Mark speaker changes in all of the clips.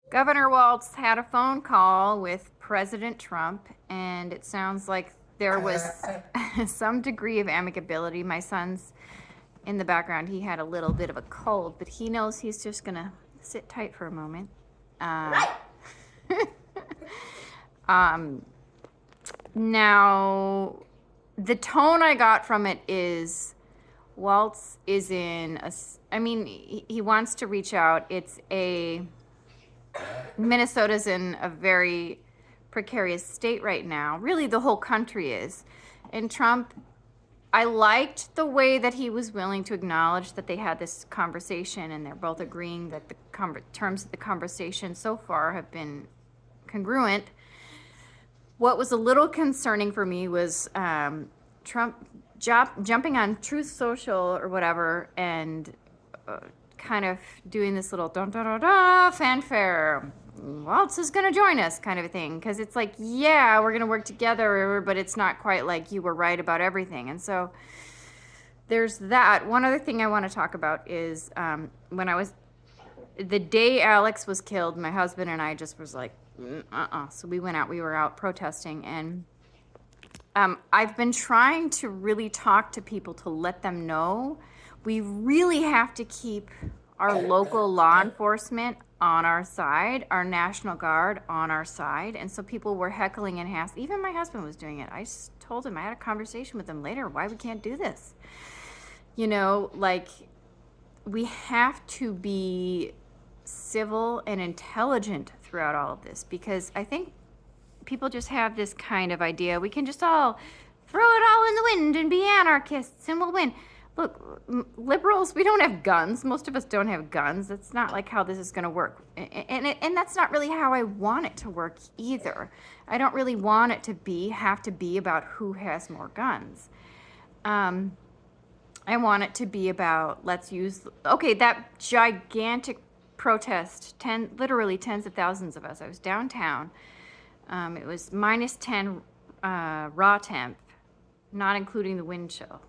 Speaker 1: Governor Walz had a phone call with President Trump, and it sounds like there was some degree of amicability. My son's in the background. He had a little bit of a cold, but he knows he's just going to sit tight for a moment. Um, now, the tone I got from it is Waltz is in a, I mean, he wants to reach out. Minnesota's in a very precarious state right now. Really, the whole country is. And Trump, I liked the way that he was willing to acknowledge that they had this conversation and they're both agreeing that the terms of the conversation so far have been congruent. What was a little concerning for me was Trump jumping on Truth Social or whatever and kind of doing this little da da da da fanfare. Waltz is going to join us kind of a thing. Because it's like, yeah, we're going to work together, but it's not quite like you were right about everything. And so there's that. One other thing I want to talk about is the day Alex was killed, my husband and I just was like, So we were out protesting. And I've been trying to really talk to people to let them know we really have to keep our local law enforcement on our side, our National Guard on our side. And so people were heckling and even my husband was doing it. I just told him, I had a conversation with him later, why we can't do this. Like we have to be civil and intelligent throughout all of this, because I think people just have this kind of idea we can just all throw it all in the wind and be anarchists and we'll win. Look, liberals, we don't have guns. Most of us don't have guns. That's not like how this is going to work. And that's not really how I want it to work either. I don't really want it to have to be about who has more guns. I want it to be about, that gigantic protest, literally tens of thousands of us. I was downtown. It was -10 raw temp, not including the wind chill.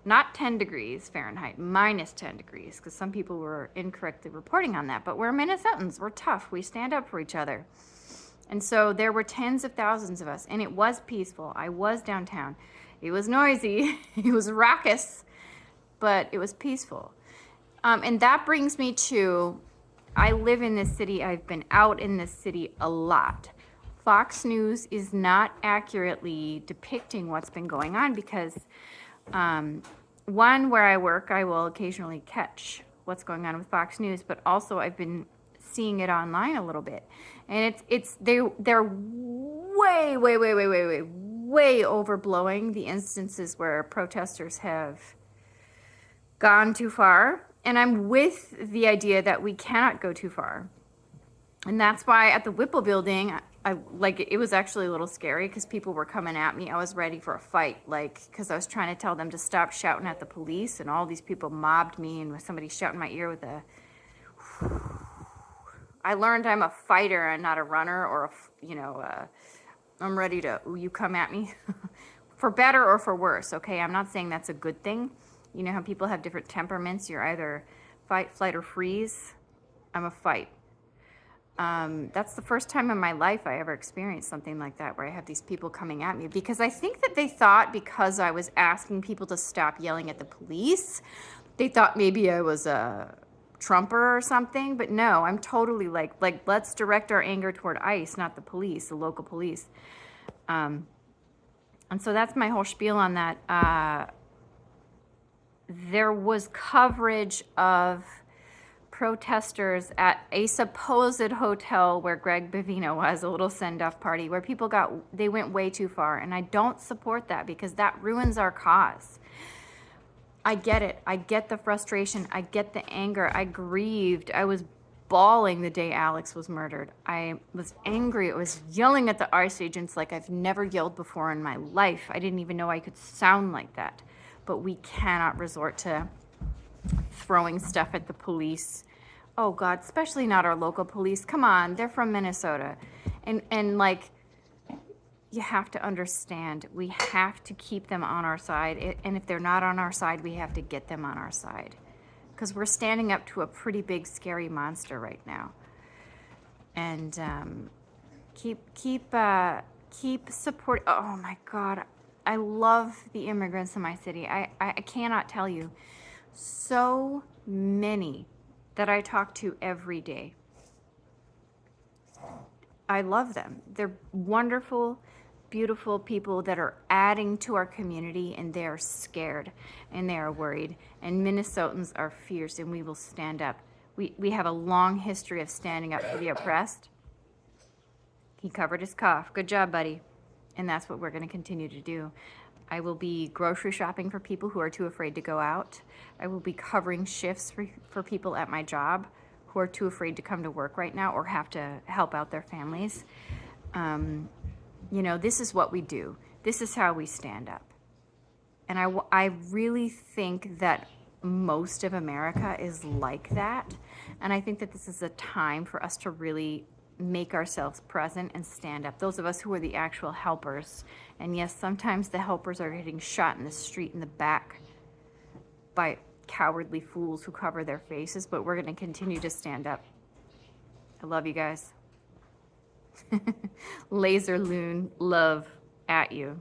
Speaker 1: Not 10 degrees Fahrenheit, -10 degrees, because some people were incorrectly reporting on that. But we're Minnesotans. We're tough. We stand up for each other. And so there were tens of thousands of us, and it was peaceful. I was downtown. It was noisy. It was raucous, but it was peaceful. And that brings me to, I live in this city. I've been out in this city a lot. Fox News is not accurately depicting what's been going on because one, where I work, I will occasionally catch what's going on with Fox News, but also I've been seeing it online a little bit, and they're way overblowing the instances where protesters have gone too far, and I'm with the idea that we cannot go too far, and that's why at the Whipple building, it was actually a little scary because people were coming at me. I was ready for a fight, because I was trying to tell them to stop shouting at the police, and all these people mobbed me, and somebody shouting in my ear with I learned I'm a fighter and not a runner, or I'm ready to, you come at me, for better or for worse, okay? I'm not saying that's a good thing. You know how people have different temperaments. You're either fight, flight, or freeze. I'm a fight. That's the first time in my life I ever experienced something like that, where I have these people coming at me, because I think that they thought because I was asking people to stop yelling at the police, they thought maybe I was a Trumper or something. But no, I'm totally like let's direct our anger toward ICE, not the police, the local police. And so that's my whole spiel on that. There was coverage of protesters at a supposed hotel where Greg Bavino was, a little send-off party, where people they went way too far. And I don't support that, because that ruins our cause. I get it. I get the frustration. I get the anger. I grieved. I was bawling the day Alex was murdered. I was angry. I was yelling at the ICE agents like I've never yelled before in my life. I didn't even know I could sound like that. But we cannot resort to throwing stuff at the police. Oh God, especially not our local police. Come on, they're from Minnesota. And you have to understand, we have to keep them on our side. And if they're not on our side, we have to get them on our side. Because we're standing up to a pretty big, scary monster right now. And keep support. Oh my God, I love the immigrants in my city. I cannot tell you, so many that I talk to every day. I love them. They're wonderful, beautiful people that are adding to our community, and they are scared and they are worried. And Minnesotans are fierce, and we will stand up. We have a long history of standing up for the oppressed. He covered his cough. Good job, buddy. And that's what we're going to continue to do. I will be grocery shopping for people who are too afraid to go out. I will be covering shifts for people at my job who are too afraid to come to work right now or have to help out their families. You know, this is what we do. This is how we stand up. And I really think that most of America is like that. And I think that this is a time for us to really make ourselves present and stand up. Those of us who are the actual helpers. And yes, sometimes the helpers are getting shot in the street in the back by cowardly fools who cover their faces, but we're going to continue to stand up. I love you guys. Laser Loon love at you.